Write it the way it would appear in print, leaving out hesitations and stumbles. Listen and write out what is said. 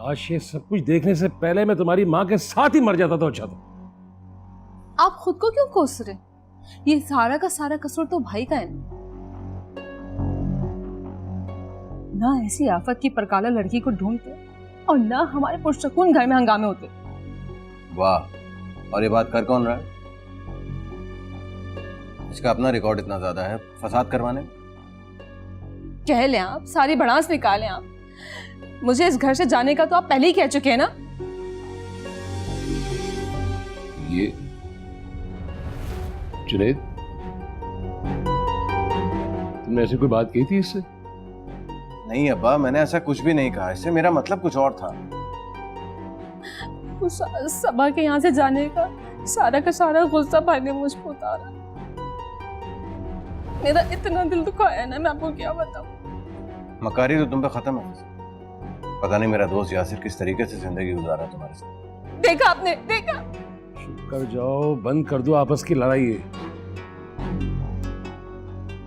काश ये सब कुछ देखने से पहले मैं तुम्हारी माँ के साथ ही मर जाता तो अच्छा था। आप खुद को क्यों कोस रहे? ये सारा का सारा कसूर तो भाई का है ना ऐसी आफत की परकाला लड़की को ढूंढते और ना हमारे पुरसकून घर में हंगामे होते। वाह, और ये बात कर कौन रहा है? इसका अपना रिकॉर्ड इतना ज्यादा है फसाद करवाने। कह लें आप, सारी भड़ास निकालें आप, मुझे इस घर से जाने का तो आप पहले ही कह चुके हैं ना। ये जुनैद, तुमने ऐसी कोई बात की थी इससे? नहीं अब्बा, मैंने ऐसा कुछ भी नहीं कहा, इससे मेरा मतलब कुछ और था। उस सबा के यहाँ से जाने का सारा गुस्सा भाई ने मुझ पर उतारा। मेरा इतना दिल दुखाया ना, मैं आपको क्या बताऊं। मकारी तो तुम पे खत्म है। पता नहीं मेरा दोस्त यासिर किस तरीके से जिंदगी गुजारा तुम्हारे साथ। देखा आपने, देखा। चुप कर जाओ, बंद कर दो आपस की लड़ाई।